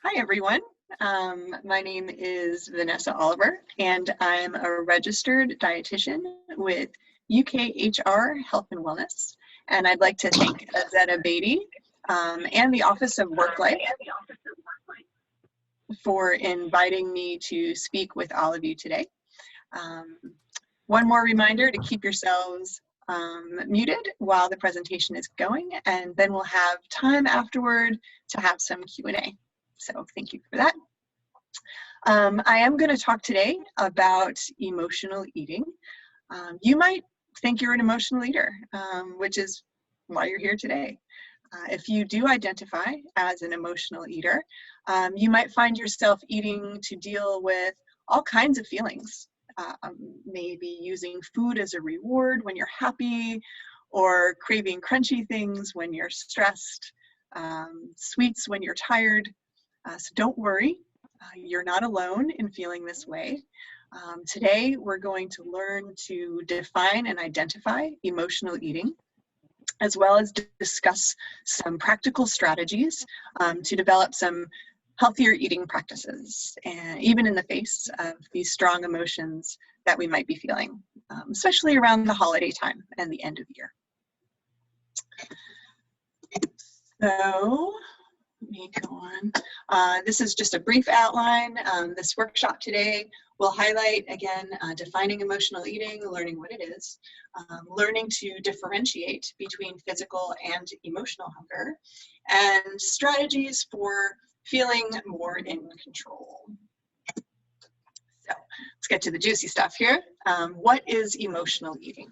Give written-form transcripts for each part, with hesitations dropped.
Hi, everyone. My name is Vanessa Oliver, and I'm a registered dietitian with UKHR Health and Wellness. And I'd like to thank Azetta Beatty and the Office of Work Life for inviting me to speak with all of you today. One more reminder to keep yourselves muted while the presentation is going, and then we'll have time afterward to have some Q&A. So thank you for that. I am going to talk today about emotional eating. You might think you're an emotional eater, which is why you're here today. If you do identify as an emotional eater, you might find yourself eating to deal with all kinds of feelings. Maybe using food as a reward when you're happy, or craving crunchy things when you're stressed, sweets when you're tired. So don't worry, you're not alone in feeling this way. Today, we're going to learn to define and identify emotional eating, as well as discuss some practical strategies to develop some healthier eating practices, and even in the face of these strong emotions that we might be feeling, especially around the holiday time and the end of the year. So, let me go on. This is just a brief outline. This workshop today will highlight, again, defining emotional eating, learning what it is, learning to differentiate between physical and emotional hunger, and strategies for feeling more in control. So let's get to the juicy stuff here. What is emotional eating?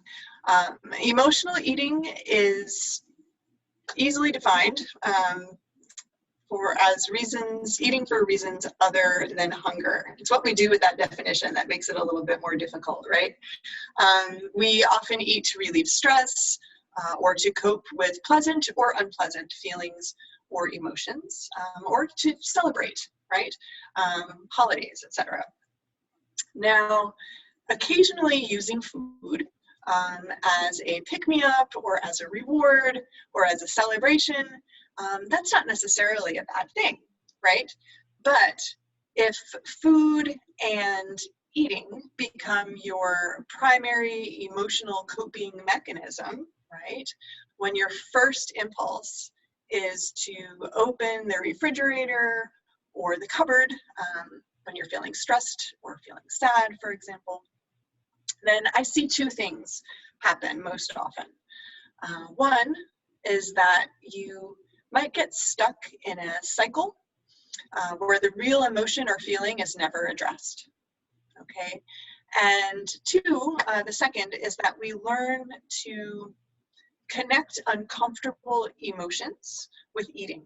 Emotional eating is easily defined as eating for reasons other than hunger. It's what we do with that definition that makes it a little bit more difficult, right? We often eat to relieve stress or to cope with pleasant or unpleasant feelings or emotions, or to celebrate, right? Holidays, etc. Now, occasionally using food as a pick-me-up or as a reward or as a celebration, that's not necessarily a bad thing, right? But if food and eating become your primary emotional coping mechanism, right? When your first impulse is to open the refrigerator or the cupboard when you're feeling stressed or feeling sad, for example, then I see two things happen most often. One is that you might get stuck in a cycle where the real emotion or feeling is never addressed, okay? And two, the second is that we learn to connect uncomfortable emotions with eating.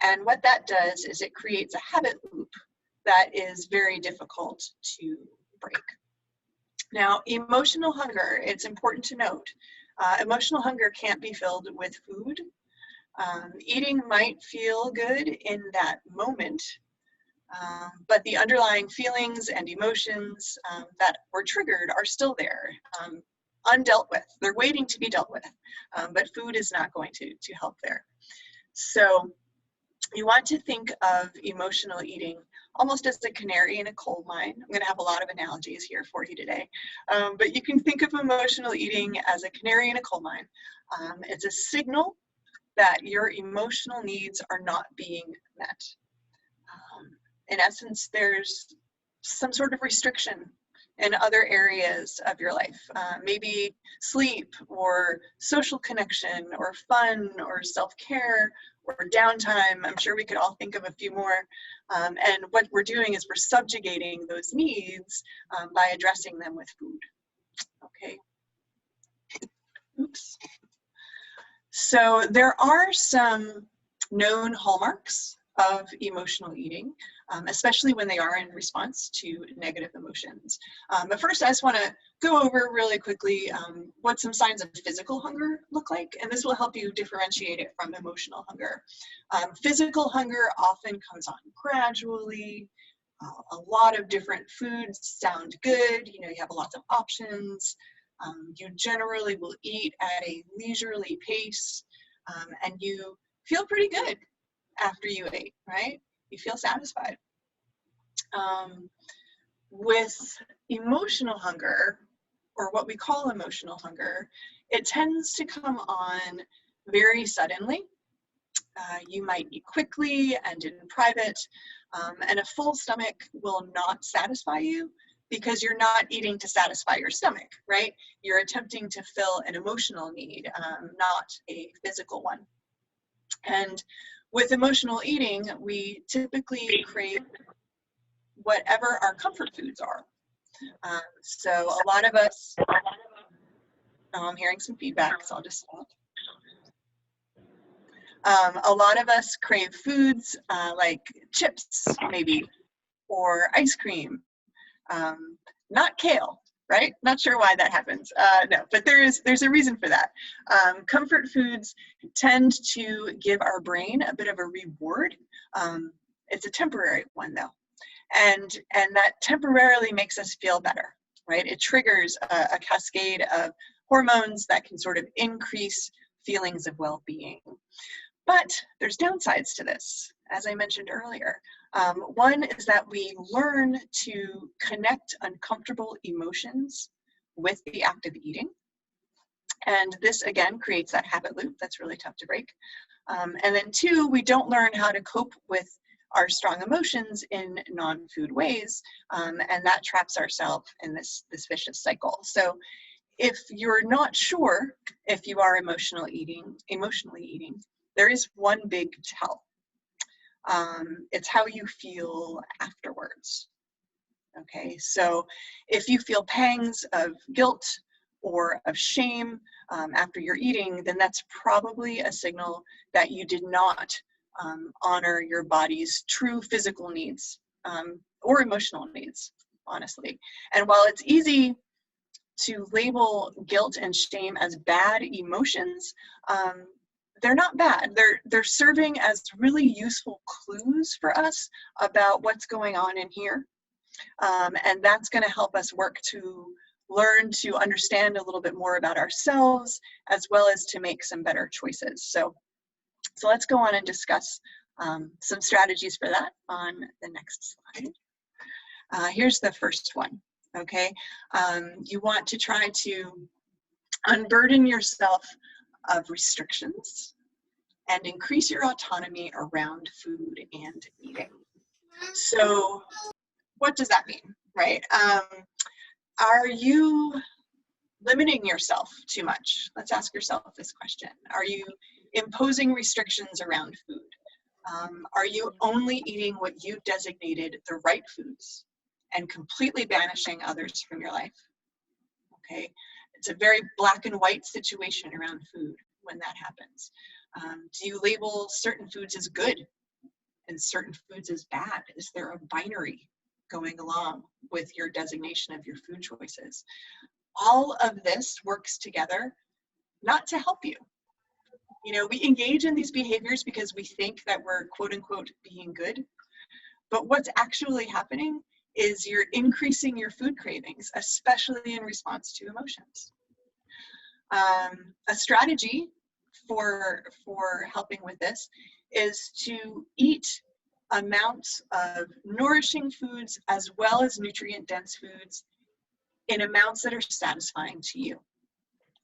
And what that does is it creates a habit loop that is very difficult to break. Now, emotional hunger, it's important to note, emotional hunger can't be filled with food. Eating might feel good in that moment, but the underlying feelings and emotions that were triggered are still there, undealt with. They're waiting to be dealt with, but food is not going to help there. So you want to think of emotional eating almost as a canary in a coal mine. I'm going to have a lot of analogies here for you today, but you can think of emotional eating as a canary in a coal mine. It's a signal that your emotional needs are not being met. In essence, there's some sort of restriction in other areas of your life, maybe sleep or social connection or fun or self-care or downtime. I'm sure we could all think of a few more. And what we're doing is we're subjugating those needs by addressing them with food. Okay. Oops. So there are some known hallmarks of emotional eating, especially when they are in response to negative emotions. But first, I just want to go over really quickly what some signs of physical hunger look like, and this will help you differentiate it from emotional hunger. Physical hunger often comes on gradually. A lot of different foods sound good. You have lots of options. You generally will eat at a leisurely pace, and you feel pretty good after you ate, right? you feel satisfied. With emotional hunger, or what we call emotional hunger, it tends to come on very suddenly. You might eat quickly and in private, and a full stomach will not satisfy you because you're not eating to satisfy your stomach, right? You're attempting to fill an emotional need, not a physical one. And with emotional eating, we typically crave whatever our comfort foods are. So a lot of us, I'm hearing some feedback, so I'll just stop. A lot of us crave foods like chips, maybe, or ice cream, not kale, right? Not sure why that happens. No, but there's a reason for that. Comfort foods tend to give our brain a bit of a reward. It's a temporary one though. And that temporarily makes us feel better, right? It triggers a cascade of hormones that can sort of increase feelings of well-being. But there's downsides to this, as I mentioned earlier. One is that we learn to connect uncomfortable emotions with the act of eating. And this, again, creates that habit loop that's really tough to break. And then two, we don't learn how to cope with our strong emotions in non-food ways, and that traps ourselves in this vicious cycle. So if you're not sure if you are emotionally eating, there is one big tell. It's how you feel afterwards. Okay, so if you feel pangs of guilt or of shame after you're eating, then that's probably a signal that you did not honor your body's true physical needs or emotional needs, honestly. And while it's easy to label guilt and shame as bad emotions, they're not bad. They're serving as really useful clues for us about what's going on in here. And that's going to help us work to learn to understand a little bit more about ourselves, as well as to make some better choices. So let's go on and discuss some strategies for that on the next slide. Here's the first one, okay? You want to try to unburden yourself of restrictions and increase your autonomy around food and eating. So what does that mean, right? Are you limiting yourself too much? Let's ask yourself this question. Are you imposing restrictions around food? Are you only eating what you designated the right foods and completely banishing others from your life? Okay, it's a very black and white situation around food when that happens. Do you label certain foods as good and certain foods as bad? Is there a binary going along with your designation of your food choices? All of this works together not to help you. You know, we engage in these behaviors because we think that we're quote unquote being good, but what's actually happening is you're increasing your food cravings, especially in response to emotions. A strategy for helping with this is to eat amounts of nourishing foods as well as nutrient dense foods in amounts that are satisfying to you.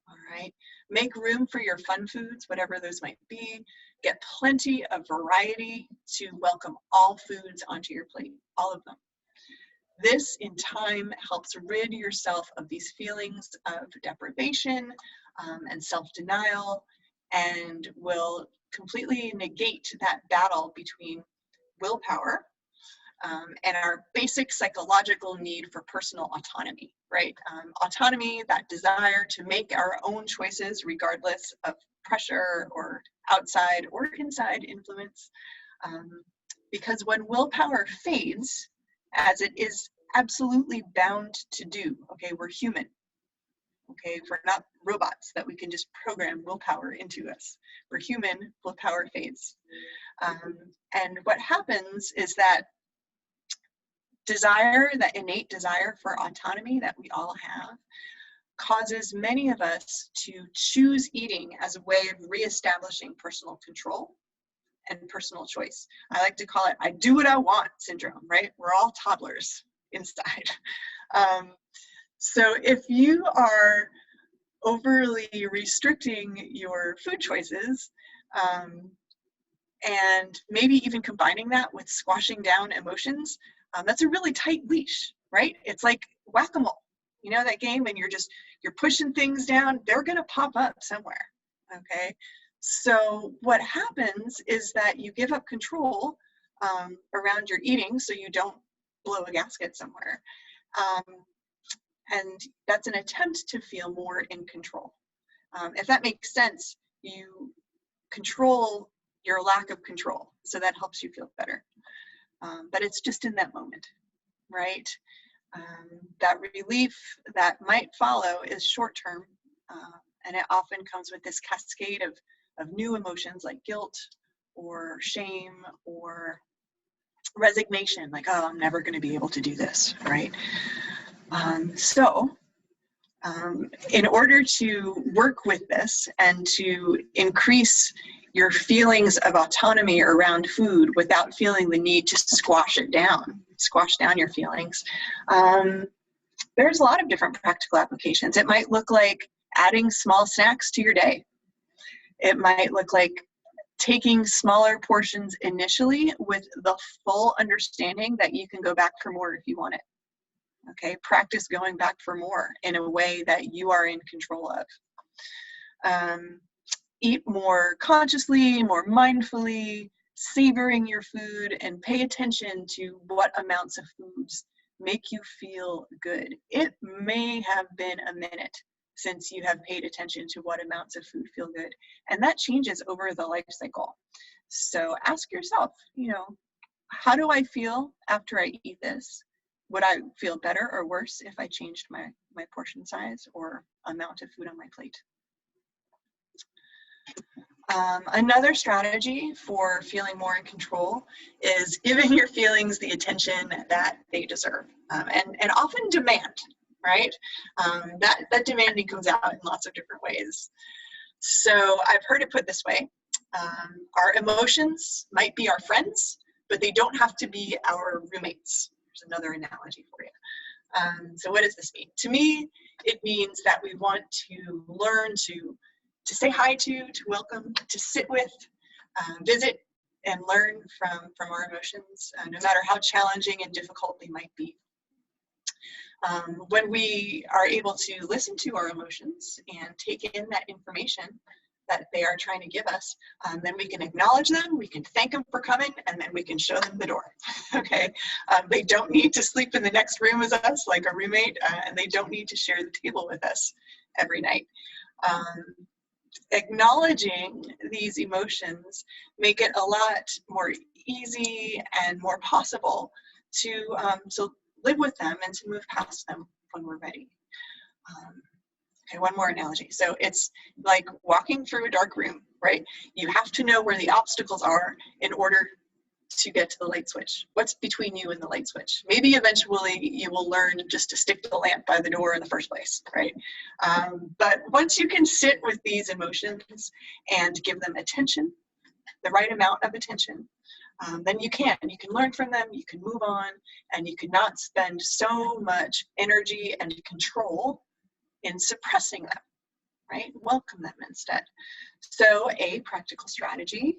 All right, make room for your fun foods, whatever those might be. Get plenty of variety to welcome all foods onto your plate, all of them. This in time helps rid yourself of these feelings of deprivation and self-denial, and will completely negate that battle between willpower and our basic psychological need for personal autonomy, right? Autonomy, that desire to make our own choices regardless of pressure or outside or inside influence. Because when willpower fades, as it is absolutely bound to do, okay, we're human, okay, we're not robots that we can just program willpower into us. We're human, willpower fades. And what happens is that desire, that innate desire for autonomy that we all have, causes many of us to choose eating as a way of reestablishing personal control and personal choice. I like to call it I do what I want syndrome, right? We're all toddlers inside. So if you are overly restricting your food choices, and maybe even combining that with squashing down emotions, that's a really tight leash, right? It's like whack-a-mole. You know that game, and you're pushing things down, they're gonna pop up somewhere, okay? So what happens is that you give up control around your eating so you don't blow a gasket somewhere. And that's an attempt to feel more in control. If that makes sense, you control your lack of control, so that helps you feel better. But it's just in that moment, right? That relief that might follow is short-term, and it often comes with this cascade of new emotions like guilt or shame or resignation, like, oh, I'm never going to be able to do this, right? In order to work with this and to increase your feelings of autonomy around food without feeling the need to squash down your feelings, there's a lot of different practical applications. It might look like adding small snacks to your day. It might look like taking smaller portions initially with the full understanding that you can go back for more if you want it. Okay, practice going back for more in a way that you are in control of. Eat more consciously, more mindfully, savoring your food, and pay attention to what amounts of foods make you feel good. It may have been a minute since you have paid attention to what amounts of food feel good, and that changes over the life cycle. So ask yourself, how do I feel after I eat this? Would I feel better or worse if I changed my portion size or amount of food on my plate? Another strategy for feeling more in control is giving your feelings the attention that they deserve, and often demand, right? That demanding comes out in lots of different ways. So I've heard it put this way: our emotions might be our friends, but they don't have to be our roommates. There's another analogy for you. So what does this mean? To me, it means that we want to learn to say hi to welcome, to sit with, visit, and learn from our emotions, no matter how challenging and difficult they might be. When we are able to listen to our emotions and take in that information that they are trying to give us, then we can acknowledge them, we can thank them for coming, and then we can show them the door, okay? They don't need to sleep in the next room as us, like a roommate, and they don't need to share the table with us every night. Acknowledging these emotions make it a lot more easy and more possible to live with them and to move past them when we're ready. Okay, one more analogy. So it's like walking through a dark room, right? You have to know where the obstacles are in order to get to the light switch. What's between you and the light switch? Maybe eventually you will learn just to stick the lamp by the door in the first place, right? But once you can sit with these emotions and give them attention, the right amount of attention, then you can learn from them, you can move on, and you can not spend so much energy and control in suppressing them, right? Welcome them instead. So a practical strategy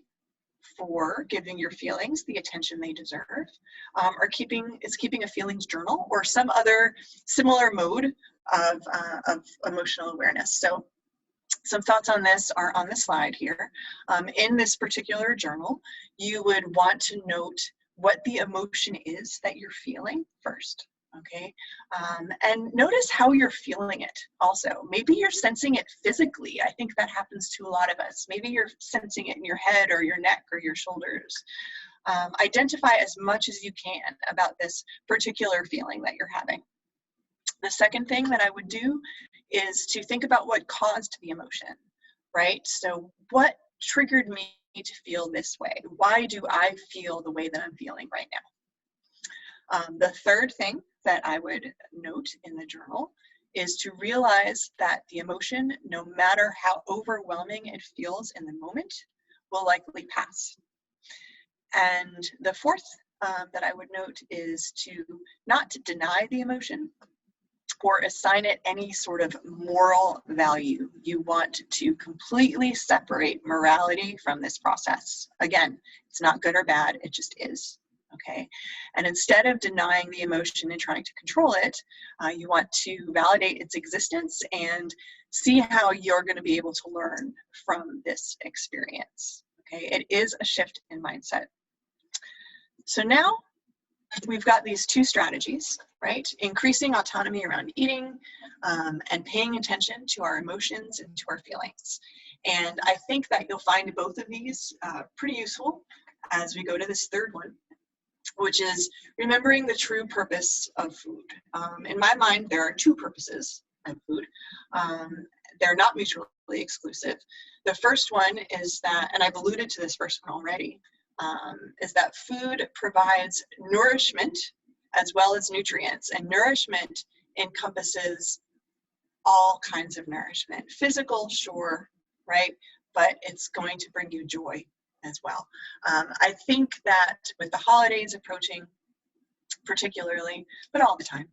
for giving your feelings the attention they deserve is keeping a feelings journal or some other similar mode of emotional awareness. So some thoughts on this are on the slide here. In this particular journal, you would want to note what the emotion is that you're feeling first. Okay, and notice how you're feeling it also. Maybe you're sensing it physically. I think that happens to a lot of us. Maybe you're sensing it in your head or your neck or your shoulders. Identify as much as you can about this particular feeling that you're having. The second thing that I would do is to think about what caused the emotion, right? So what triggered me to feel this way? Why do I feel the way that I'm feeling right now? The third thing that I would note in the journal is to realize that the emotion, no matter how overwhelming it feels in the moment, will likely pass. And the fourth that I would note is to not deny the emotion or assign it any sort of moral value. You want to completely separate morality from this process. Again, it's not good or bad, it just is, okay? And instead of denying the emotion and trying to control it, you want to validate its existence and see how you're going to be able to learn from this experience, okay? It is a shift in mindset. So now we've got these two strategies, right? Increasing autonomy around eating and paying attention to our emotions and to our feelings. And I think that you'll find both of these pretty useful as we go to this third one, which is remembering the true purpose of food. In my mind, there are two purposes of food. They're not mutually exclusive. The first one is that, and I've alluded to this first one already, is that food provides nourishment as well as nutrients. And nourishment encompasses all kinds of nourishment. Physical, sure, right? But it's going to bring you joy as well. I think that with the holidays approaching particularly, but all the time,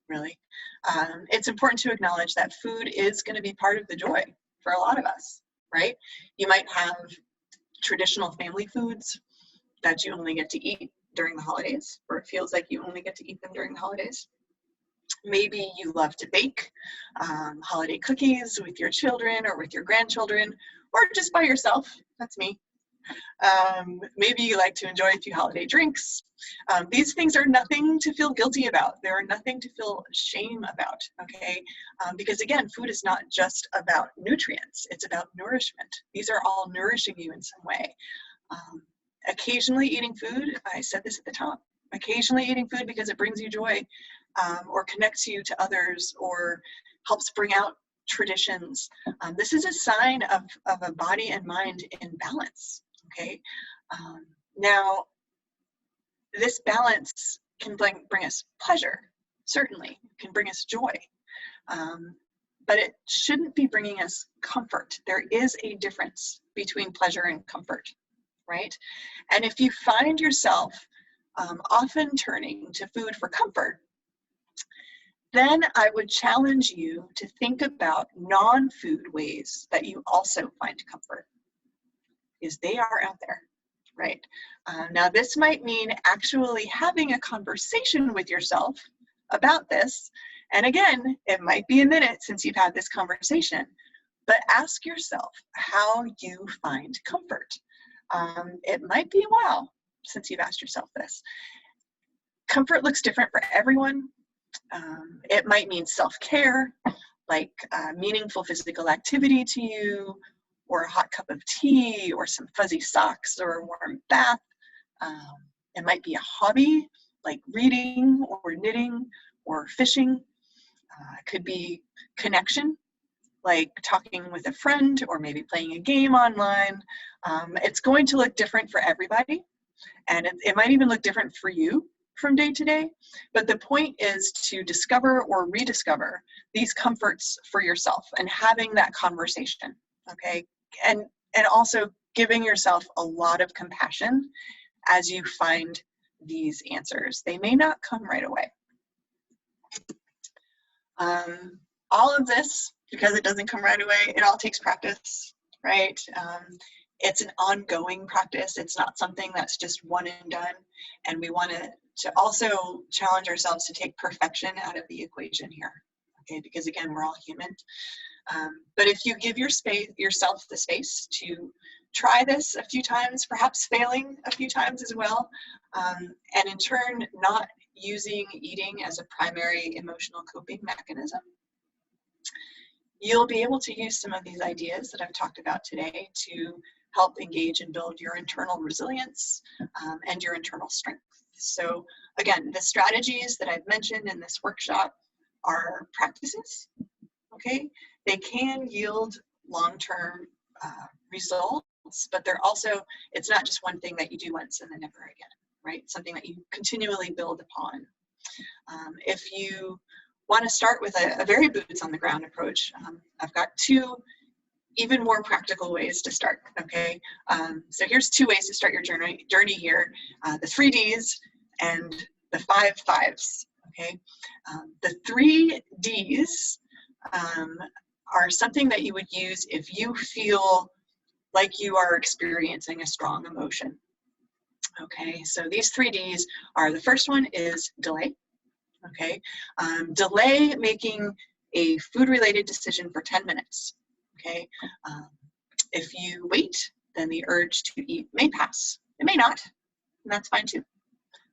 really, it's important to acknowledge that food is going to be part of the joy for a lot of us, right? You might have traditional family foods that you only get to eat during the holidays, or it feels like you only get to eat them during the holidays. Maybe you love to bake holiday cookies with your children or with your grandchildren, or just by yourself. That's me. Maybe you like to enjoy a few holiday drinks. These things are nothing to feel guilty about. There are nothing to feel shame about, okay? Because again, food is not just about nutrients, it's about nourishment. These are all nourishing you in some way. Occasionally eating food, I said this at the top, occasionally eating food because it brings you joy or connects you to others or helps bring out traditions. This is a sign of a body and mind in balance, okay? Now, this balance can bring us pleasure, certainly, can bring us joy, but it shouldn't be bringing us comfort. There is a difference between pleasure and comfort, right? And if you find yourself often turning to food for comfort, then I would challenge you to think about non-food ways that you also find comfort, because they are out there, right? Now, this might mean actually having a conversation with yourself about this. And again, it might be a minute since you've had this conversation, but ask yourself how you find comfort. It might be a while since you've asked yourself this. Comfort looks different for everyone. It might mean self-care, like meaningful physical activity to you, or a hot cup of tea, or some fuzzy socks, or a warm bath. It might be a hobby, like reading, or knitting, or fishing. It could be connection, like talking with a friend, or maybe playing a game online. It's going to look different for everybody, and it might even look different for you from day to day, but the point is to discover or rediscover these comforts for yourself and having that conversation, okay? And also giving yourself a lot of compassion as you find these answers. They may not come right away. All of this, because it doesn't come right away, it all takes practice, right? It's an ongoing practice. It's not something that's just one and done, and we want to also challenge ourselves to take perfection out of the equation here, okay? Because again, we're all human. But if you give yourself the space to try this a few times, perhaps failing a few times as well, and in turn not using eating as a primary emotional coping mechanism, you'll be able to use some of these ideas that I've talked about today to help engage and build your internal resilience and your internal strength. So again, the strategies that I've mentioned in this workshop are practices, okay? They can yield long-term results, but they're also, it's not just one thing that you do once and then never again, right? Something that you continually build upon. If you want to start with a very boots on the ground approach, I've got two even more practical ways to start, okay? So here's 2 ways to start your journey here, the 3 Ds and the 5 5s, okay? The 3 Ds are something that you would use if you feel like you are experiencing a strong emotion, okay? So these 3 Ds are, the first one is delay, okay? Delay making a food-related decision for 10 minutes, okay? If you wait, then the urge to eat may pass. It may not, and that's fine too.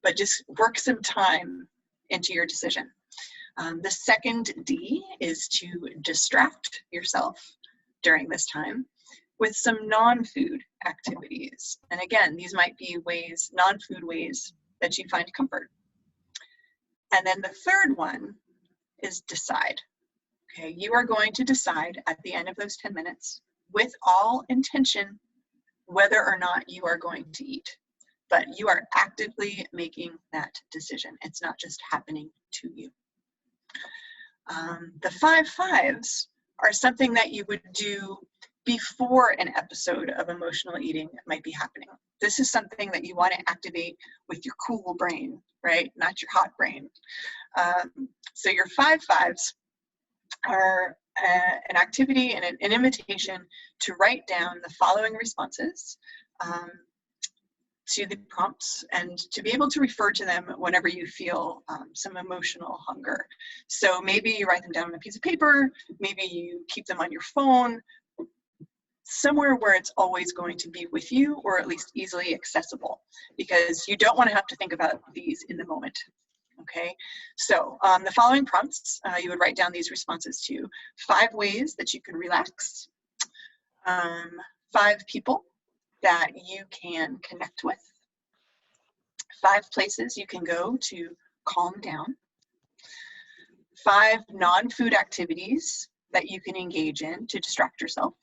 But just work some time into your decision. The second D is to distract yourself during this time with some non-food activities. And again, these might be ways, non-food ways that you find comfort. And then the third one is decide. Okay, you are going to decide at the end of those 10 minutes with all intention whether or not you are going to eat. But you are actively making that decision. It's not just happening to you. The 5 5s are something that you would do before an episode of emotional eating might be happening. This is something that you want to activate with your cool brain, right? Not your hot brain. So your 5 5s are an activity and an invitation to write down the following responses to the prompts and to be able to refer to them whenever you feel some emotional hunger. So maybe you write them down on a piece of paper, maybe you keep them on your phone, somewhere where it's always going to be with you or at least easily accessible, because you don't want to have to think about these in the moment. Okay, so the following prompts, you would write down these responses to: 5 ways that you can relax, 5 people that you can connect with, 5 places you can go to calm down, 5 non-food activities that you can engage in to distract yourself,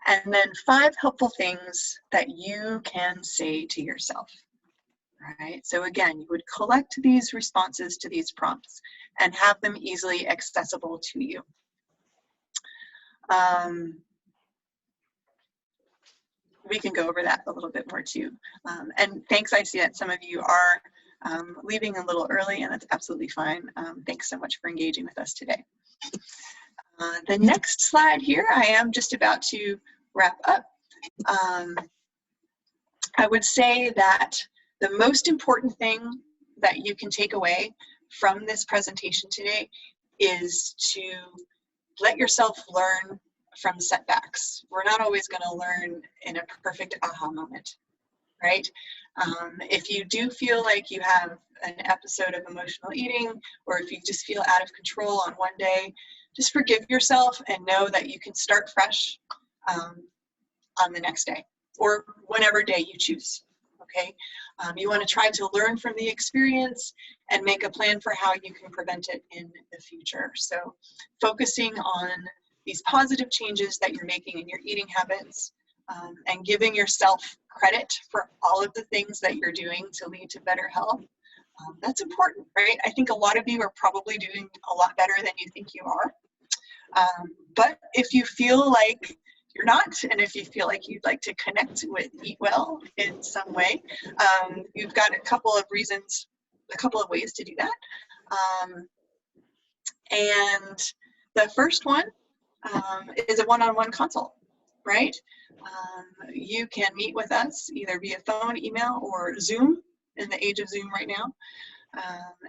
and then 5 helpful things that you can say to yourself. Right? So again, you would collect these responses to these prompts and have them easily accessible to you. We can go over that a little bit more too. And thanks, I see that some of you are leaving a little early, and that's absolutely fine. Thanks so much for engaging with us today. The next slide here, I am just about to wrap up. I would say that the most important thing that you can take away from this presentation today is to let yourself learn from setbacks. We're not always going to learn in a perfect aha moment, right? If you do feel like you have an episode of emotional eating, or if you just feel out of control on one day, just forgive yourself and know that you can start fresh on the next day, or whatever day you choose. Okay, you want to try to learn from the experience and make a plan for how you can prevent it in the future. So focusing on these positive changes that you're making in your eating habits, and giving yourself credit for all of the things that you're doing to lead to better health. That's important, right? I think a lot of you are probably doing a lot better than you think you are. But if you feel like you're not, and if you feel like you'd like to connect with Eat Well in some way, you've got a couple of reasons, a couple of ways to do that. And the first one is a one-on-one consult, right? You can meet with us either via phone, email, or Zoom, in the age of Zoom right now.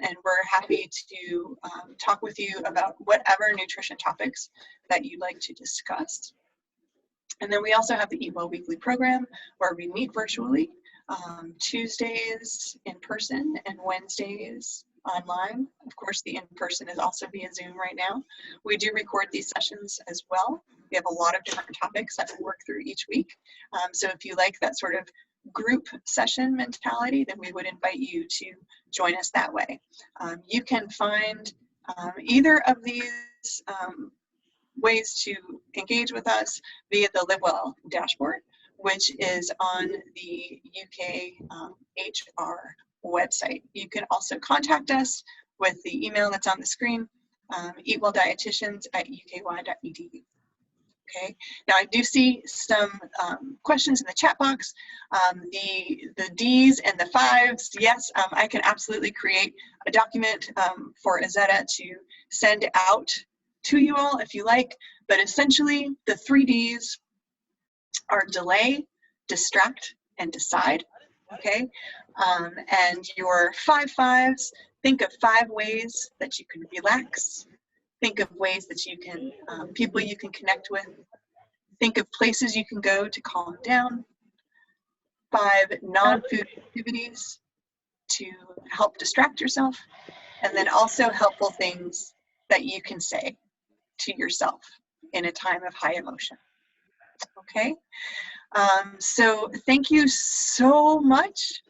And we're happy to talk with you about whatever nutrition topics that you'd like to discuss. And then we also have the Eat Well Weekly program, where we meet virtually, Tuesdays in person and Wednesdays online. Of course, the in-person is also via Zoom right now. We do record these sessions as well. We have a lot of different topics that we work through each week. So if you like that sort of group session mentality, then we would invite you to join us that way. You can find either of these ways to engage with us via the Live Well dashboard, which is on the UK HR website. You can also contact us with the email that's on the screen, eatwelldietitians@uky.edu. Okay, now I do see some questions in the chat box. The D's and the 5s, yes, I can absolutely create a document for Izetta to send out to you all if you like, but essentially the 3 D's are delay, distract, and decide, okay? And your 5s, think of 5 ways that you can relax. Think of ways that you can, people you can connect with. Think of places you can go to calm down. 5 non-food activities to help distract yourself. And then also helpful things that you can say to yourself in a time of high emotion. Okay? So thank you so much